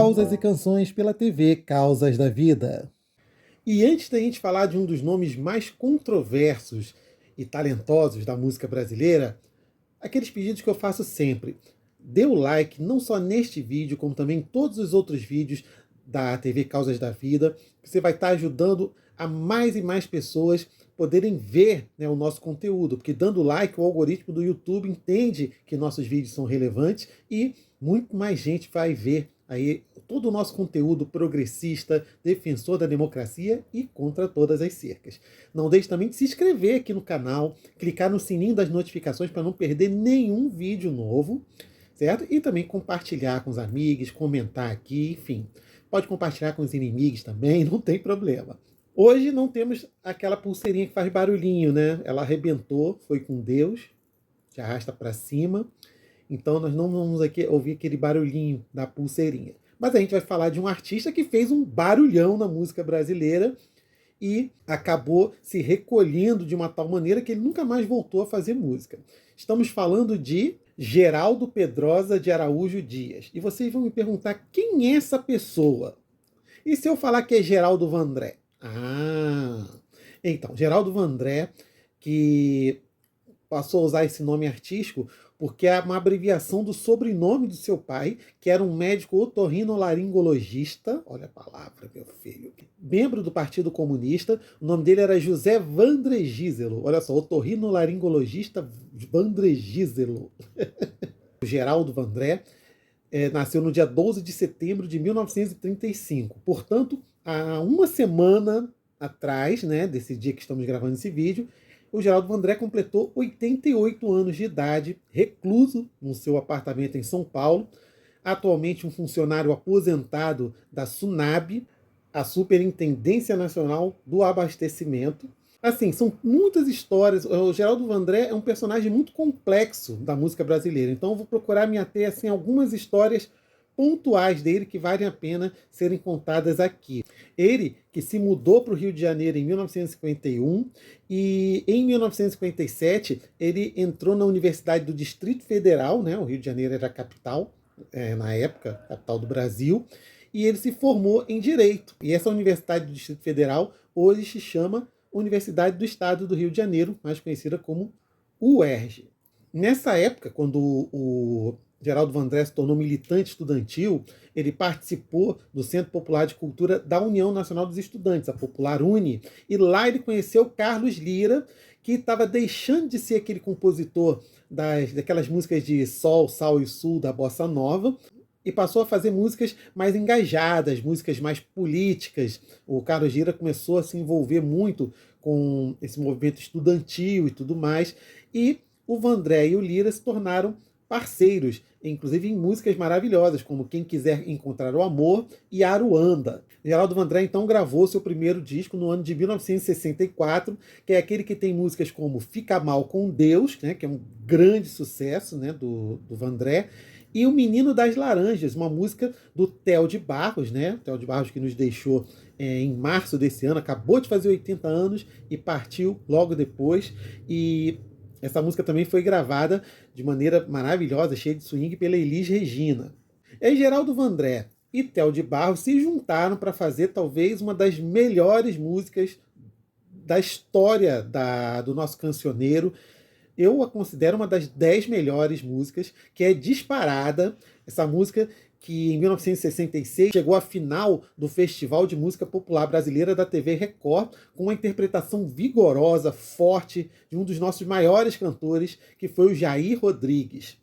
Causas e canções pela TV Causas da Vida. E antes da gente falar de um dos nomes mais controversos e talentosos da música brasileira, aqueles pedidos que eu faço sempre. Dê o like, não só neste vídeo, como também em todos os outros vídeos da TV Causas da Vida. Você vai estar ajudando a mais e mais pessoas poderem ver, né, o nosso conteúdo, porque dando like, o algoritmo do YouTube entende que nossos vídeos são relevantes e muito mais gente vai ver aí todo o nosso conteúdo progressista, defensor da democracia e contra todas as cercas. Não deixe também de se inscrever aqui no canal, clicar no sininho das notificações para não perder nenhum vídeo novo, certo? E também compartilhar com os amigos, comentar aqui, enfim. Pode compartilhar com os inimigos também, não tem problema. Hoje não temos aquela pulseirinha que faz barulhinho, né? Ela arrebentou, foi com Deus, te arrasta para cima. Então nós não vamos aqui ouvir aquele barulhinho da pulseirinha. Mas a gente vai falar de um artista que fez um barulhão na música brasileira e acabou se recolhendo de uma tal maneira que ele nunca mais voltou a fazer música. Estamos falando de Geraldo Pedrosa de Araújo Dias. E vocês vão me perguntar quem é essa pessoa? E se eu falar que é Geraldo Vandré? Então, Geraldo Vandré, que passou a usar esse nome artístico porque é uma abreviação do sobrenome do seu pai, que era um médico otorrinolaringologista, olha a palavra, meu filho, membro do Partido Comunista. O nome dele era José Vandré Giselo, olha só, otorrinolaringologista Vandré Giselo. O Geraldo Vandré nasceu no dia 12 de setembro de 1935, portanto, há uma semana atrás, né, desse dia que estamos gravando esse vídeo, o Geraldo Vandré completou 88 anos de idade, recluso no seu apartamento em São Paulo, atualmente um funcionário aposentado da SUNAB, a Superintendência Nacional do Abastecimento. Assim, são muitas histórias. O Geraldo Vandré é um personagem muito complexo da música brasileira, então eu vou procurar me ater assim, a algumas histórias pontuais dele que valem a pena serem contadas aqui. Ele que se mudou para o Rio de Janeiro em 1951 e em 1957 ele entrou na Universidade do Distrito Federal, né? O Rio de Janeiro era a capital, na época, capital do Brasil, e ele se formou em Direito. E essa Universidade do Distrito Federal hoje se chama Universidade do Estado do Rio de Janeiro, mais conhecida como UERJ. Nessa época, quando o Geraldo Vandré se tornou militante estudantil, ele participou do Centro Popular de Cultura da União Nacional dos Estudantes, a Popular Uni, e lá ele conheceu Carlos Lyra, que estava deixando de ser aquele compositor daquelas músicas de sol, sal e sul da bossa nova, e passou a fazer músicas mais engajadas, músicas mais políticas. O Carlos Lyra começou a se envolver muito com esse movimento estudantil e tudo mais, e o Vandré e o Lyra se tornaram parceiros, inclusive em músicas maravilhosas, como Quem Quiser Encontrar o Amor e Aruanda. Geraldo Vandré, então, gravou seu primeiro disco no ano de 1964, que é aquele que tem músicas como Fica Mal com Deus, né, que é um grande sucesso, né, do Vandré, e O Menino das Laranjas, uma música do Theo de Barros, né, Theo de Barros que nos deixou em março desse ano, acabou de fazer 80 anos e partiu logo depois, e essa música também foi gravada de maneira maravilhosa, cheia de swing, pela Elis Regina. E aí Geraldo Vandré e Theo de Barros se juntaram para fazer talvez uma das melhores músicas da história do nosso cancioneiro. Eu a considero uma das 10 melhores músicas, que é Disparada, essa música que em 1966 chegou à final do Festival de Música Popular Brasileira da TV Record, com uma interpretação vigorosa, forte, de um dos nossos maiores cantores, que foi o Jair Rodrigues.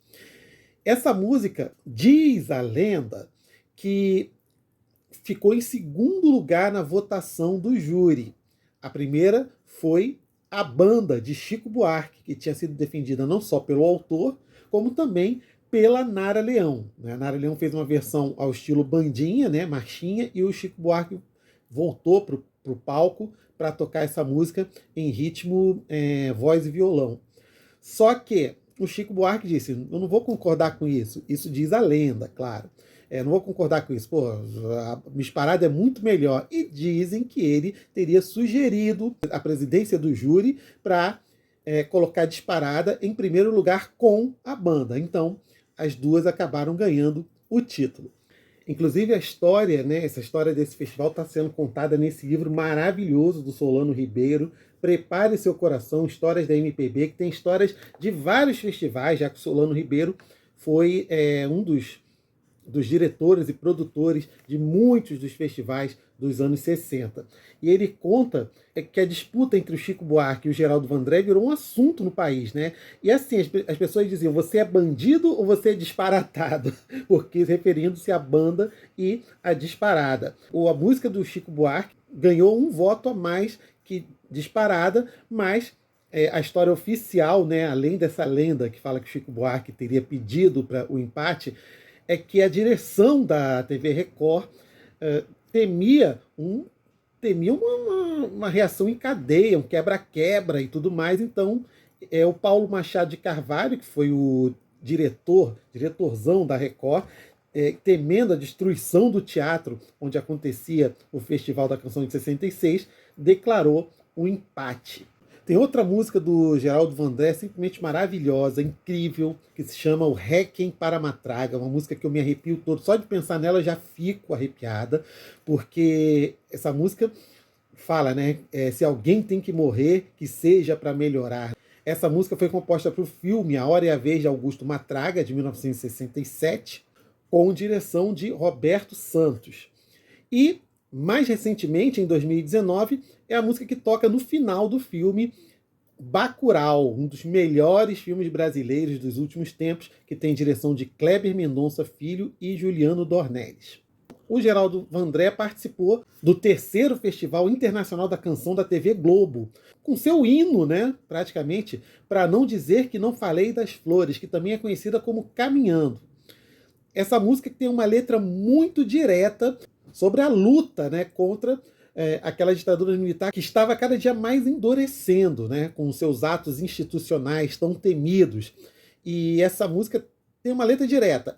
Essa música, diz a lenda, que ficou em segundo lugar na votação do júri. A primeira foi A Banda, de Chico Buarque, que tinha sido defendida não só pelo autor, como também pela Nara Leão. A Nara Leão fez uma versão ao estilo bandinha, né, marchinha, e o Chico Buarque voltou para o palco para tocar essa música em ritmo voz e violão. Só que o Chico Buarque disse, eu não vou concordar com isso. Isso diz a lenda, claro. Não vou concordar com isso. Pô, a Disparada é muito melhor. E dizem que ele teria sugerido a presidência do júri para colocar Disparada em primeiro lugar com a banda. Então, as duas acabaram ganhando o título. Inclusive a história, né, essa história desse festival está sendo contada nesse livro maravilhoso do Solano Ribeiro, Prepare Seu Coração, Histórias da MPB, que tem histórias de vários festivais, já que o Solano Ribeiro foi um dos diretores e produtores de muitos dos festivais dos anos 60. E ele conta que a disputa entre o Chico Buarque e o Geraldo Vandré virou um assunto no país, né? E assim, as pessoas diziam, você é bandido ou você é disparatado? Porque referindo-se à banda e à disparada. A música do Chico Buarque ganhou um voto a mais que disparada, mas a história oficial, né, além dessa lenda que fala que o Chico Buarque teria pedido para o empate, é que a direção da TV Record temia uma reação em cadeia, um quebra-quebra e tudo mais. Então, o Paulo Machado de Carvalho, que foi o diretorzão da Record, temendo a destruição do teatro onde acontecia o Festival da Canção de 66, declarou um empate. Tem outra música do Geraldo Vandré simplesmente maravilhosa, incrível, que se chama O Réquiem para a Matraga, uma música que eu me arrepio todo. Só de pensar nela já fico arrepiada, porque essa música fala, né? Se alguém tem que morrer, que seja para melhorar. Essa música foi composta para o filme A Hora e a Vez de Augusto Matraga, de 1967, com direção de Roberto Santos. E mais recentemente, em 2019, é a música que toca no final do filme Bacurau, um dos melhores filmes brasileiros dos últimos tempos, que tem direção de Kleber Mendonça Filho e Juliano Dornelles. O Geraldo Vandré participou do terceiro Festival Internacional da Canção da TV Globo, com seu hino, né, praticamente, para não dizer que não falei das flores, que também é conhecida como Caminhando. Essa música tem uma letra muito direta sobre a luta, né, contra aquela ditadura militar que estava cada dia mais endurecendo, né, com seus atos institucionais tão temidos. E essa música tem uma letra direta.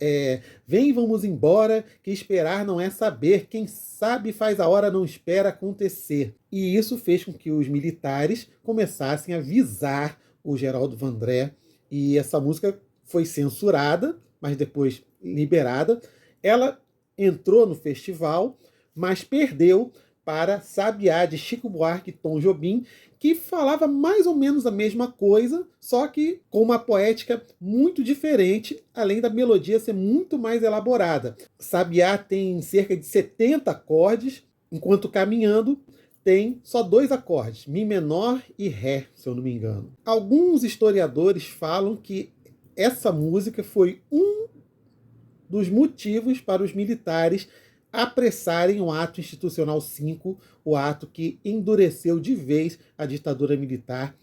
Vem, vamos embora, que esperar não é saber. Quem sabe faz a hora, não espera acontecer. E isso fez com que os militares começassem a visar o Geraldo Vandré. E essa música foi censurada, mas depois liberada. Ela entrou no festival, mas perdeu para Sabiá, de Chico Buarque e Tom Jobim, que falava mais ou menos a mesma coisa, só que com uma poética muito diferente, além da melodia ser muito mais elaborada. Sabiá tem cerca de 70 acordes, enquanto Caminhando tem só 2 acordes, Mi menor e Ré, se eu não me engano. Alguns historiadores falam que essa música foi um dos motivos para os militares apressarem o Ato Institucional 5, o ato que endureceu de vez a ditadura militar,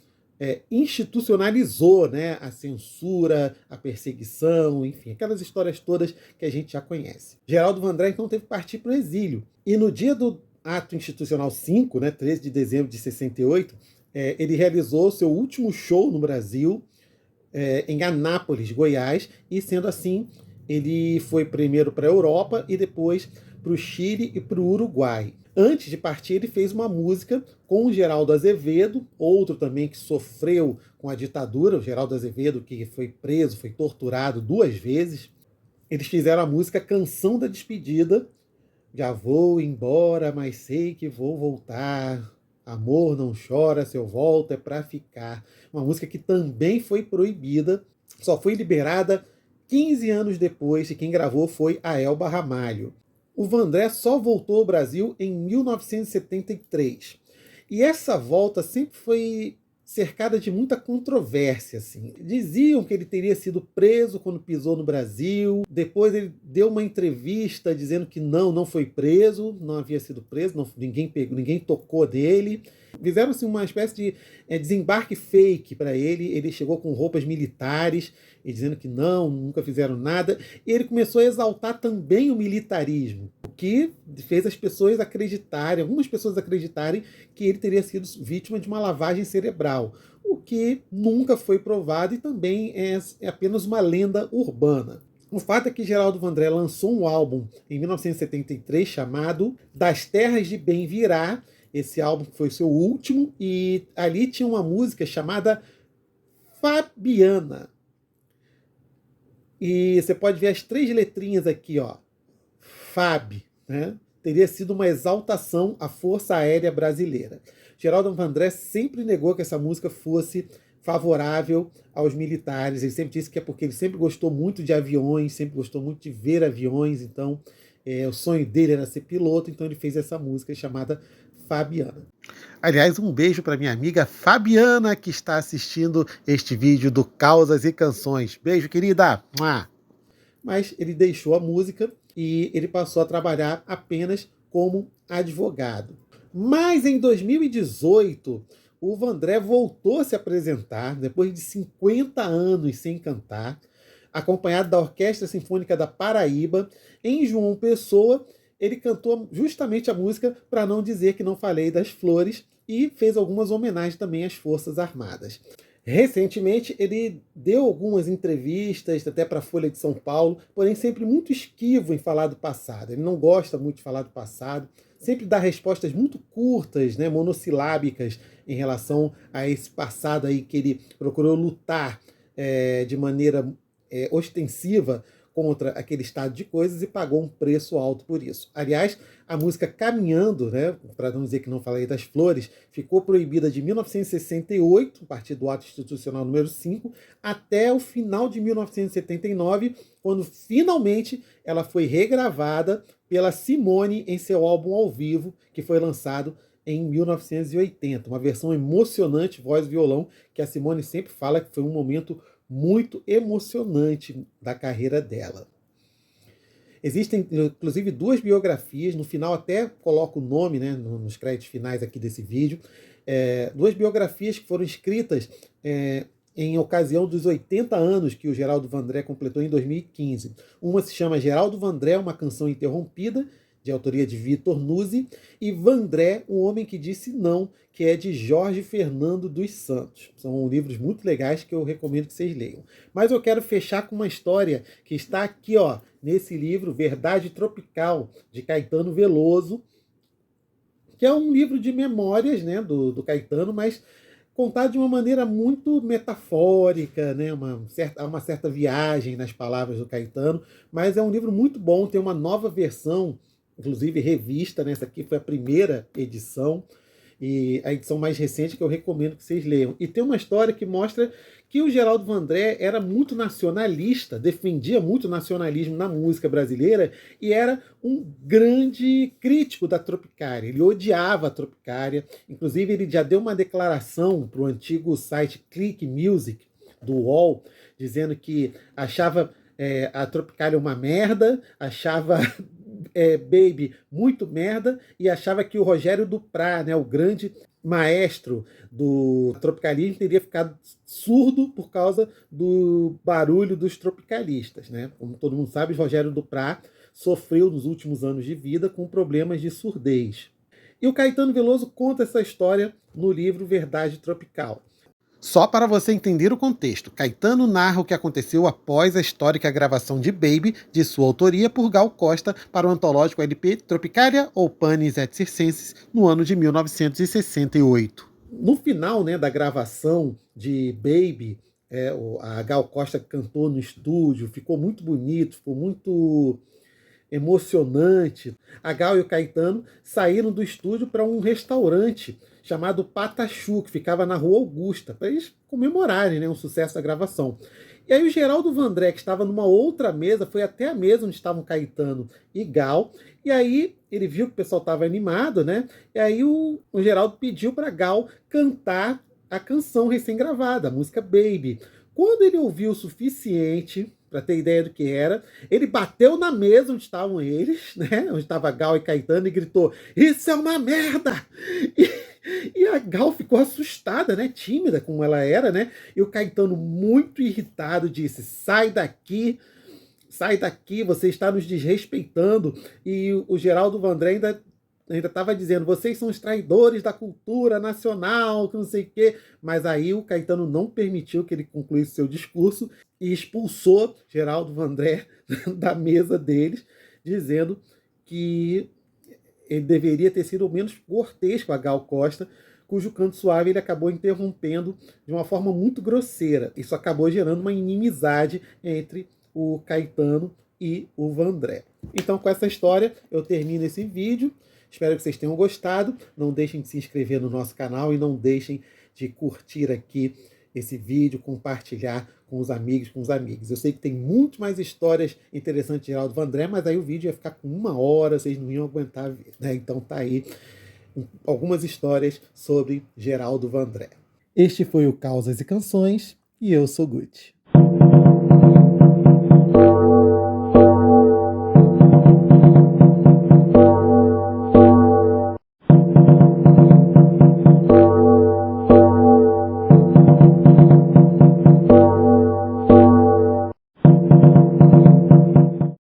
institucionalizou, né, a censura, a perseguição, enfim, aquelas histórias todas que a gente já conhece. Geraldo Vandré, então, teve que partir para o exílio. E no dia do Ato Institucional 5, né, 13 de dezembro de 68, ele realizou seu último show no Brasil, em Anápolis, Goiás, e sendo assim, ele foi primeiro para a Europa e depois para o Chile e para o Uruguai. Antes de partir, ele fez uma música com o Geraldo Azevedo, outro também que sofreu com a ditadura, o Geraldo Azevedo, que foi preso, foi torturado 2 vezes. Eles fizeram a música Canção da Despedida. Já vou embora, mas sei que vou voltar. Amor não chora, se eu volto é pra ficar. Uma música que também foi proibida, só foi liberada 15 anos depois, e quem gravou foi a Elba Ramalho. O Vandré só voltou ao Brasil em 1973. E essa volta sempre foi cercada de muita controvérsia, assim. Diziam que ele teria sido preso quando pisou no Brasil. Depois ele deu uma entrevista dizendo que não foi preso, não havia sido preso, ninguém tocou dele. Fizeram-se uma espécie de desembarque fake para ele. Ele chegou com roupas militares, e dizendo que nunca fizeram nada. E ele começou a exaltar também o militarismo, o que fez as pessoas acreditarem, algumas pessoas acreditarem, que ele teria sido vítima de uma lavagem cerebral, o que nunca foi provado e também é apenas uma lenda urbana. O fato é que Geraldo Vandré lançou um álbum em 1973 chamado Das Terras de Bem Virá. Esse álbum foi seu último, e ali tinha uma música chamada Fabiana. E você pode ver as 3 letrinhas aqui, ó. FAB, né? Teria sido uma exaltação à Força Aérea Brasileira. Geraldo Vandré sempre negou que essa música fosse favorável aos militares. Ele sempre disse que é porque ele sempre gostou muito de aviões, sempre gostou muito de ver aviões, então o sonho dele era ser piloto, então ele fez essa música chamada Fabiana. Aliás, um beijo para minha amiga Fabiana, que está assistindo este vídeo do Causas e Canções. Beijo, querida! Mas ele deixou a música e ele passou a trabalhar apenas como advogado. Mas em 2018, o Vandré voltou a se apresentar, depois de 50 anos sem cantar, acompanhado da Orquestra Sinfônica da Paraíba, em João Pessoa. Ele cantou justamente a música Pra Não Dizer Que Não Falei das Flores e fez algumas homenagens também às Forças Armadas. Recentemente, ele deu algumas entrevistas, até para a Folha de São Paulo, porém sempre muito esquivo em falar do passado. Ele não gosta muito de falar do passado, sempre dá respostas muito curtas, né, monossilábicas, em relação a esse passado aí que ele procurou lutar de maneira ostensiva contra aquele estado de coisas e pagou um preço alto por isso. Aliás, a música Caminhando, né, para não dizer que não falei das flores, ficou proibida de 1968, a partir do Ato Institucional número 5, até o final de 1979, quando finalmente ela foi regravada pela Simone em seu álbum ao vivo, que foi lançado em 1980. Uma versão emocionante, voz e violão, que a Simone sempre fala que foi um momento muito emocionante da carreira dela. Existem, inclusive, 2 biografias, no final até coloco o nome, né, nos créditos finais aqui desse vídeo, 2 biografias que foram escritas em ocasião dos 80 anos que o Geraldo Vandré completou em 2015. Uma se chama Geraldo Vandré, uma canção interrompida, de autoria de Vitor Nuzzi, e Vandré, um homem que disse não, que é de Jorge Fernando dos Santos. São livros muito legais que eu recomendo que vocês leiam. Mas eu quero fechar com uma história que está aqui, ó, nesse livro, Verdade Tropical, de Caetano Veloso, que é um livro de memórias, né, do Caetano, mas contado de uma maneira muito metafórica, né? Há uma certa viagem nas palavras do Caetano, mas é um livro muito bom, tem uma nova versão, inclusive revista, né? Essa aqui foi a primeira edição, e a edição mais recente que eu recomendo que vocês leiam. E tem uma história que mostra que o Geraldo Vandré era muito nacionalista, defendia muito o nacionalismo na música brasileira e era um grande crítico da Tropicária. Ele odiava a Tropicária, inclusive ele já deu uma declaração para o antigo site Click Music do UOL, dizendo que achava a Tropicália uma merda, achava Baby muito merda e achava que o Rogério Duprat, né, o grande maestro do tropicalismo, teria ficado surdo por causa do barulho dos tropicalistas, né? Como todo mundo sabe, Rogério Duprat sofreu nos últimos anos de vida com problemas de surdez. E o Caetano Veloso conta essa história no livro Verdade Tropical. Só para você entender o contexto, Caetano narra o que aconteceu após a histórica gravação de Baby, de sua autoria, por Gal Costa, para o antológico LP Tropicália ou Panis et Circenses, no ano de 1968. No final, né, da gravação de Baby, a Gal Costa cantou no estúdio, ficou muito bonito, ficou muito emocionante. A Gal e o Caetano saíram do estúdio para um restaurante chamado Patachu, que ficava na Rua Augusta, para eles comemorarem, né, um sucesso da gravação. E aí o Geraldo Vandré, que estava numa outra mesa, foi até a mesa onde estavam Caetano e Gal, e aí ele viu que o pessoal estava animado, né? E aí o Geraldo pediu para Gal cantar a canção recém-gravada, a música Baby. Quando ele ouviu o suficiente para ter ideia do que era, ele bateu na mesa onde estavam eles, né? Onde estava Gal e Caetano, e gritou: "Isso é uma merda!" E a Gal ficou assustada, né? Tímida como ela era, né? E o Caetano, muito irritado, disse: sai daqui, você está nos desrespeitando. E o Geraldo Vandré ainda estava dizendo: vocês são os traidores da cultura nacional, que não sei o quê. Mas aí o Caetano não permitiu que ele concluísse seu discurso e expulsou Geraldo Vandré da mesa deles, dizendo que ele deveria ter sido ao menos cortês com a Gal Costa, cujo canto suave ele acabou interrompendo de uma forma muito grosseira. Isso acabou gerando uma inimizade entre o Caetano e o Vandré. Então, com essa história, eu termino esse vídeo. Espero que vocês tenham gostado. Não deixem de se inscrever no nosso canal e não deixem de curtir aqui esse vídeo, compartilhar com os amigos, com os amigos. Eu sei que tem muito mais histórias interessantes de Geraldo Vandré, mas aí o vídeo ia ficar com 1 hora, vocês não iam aguentar ver, né? Então tá aí algumas histórias sobre Geraldo Vandré. Este foi o Causas e Canções e eu sou Guti.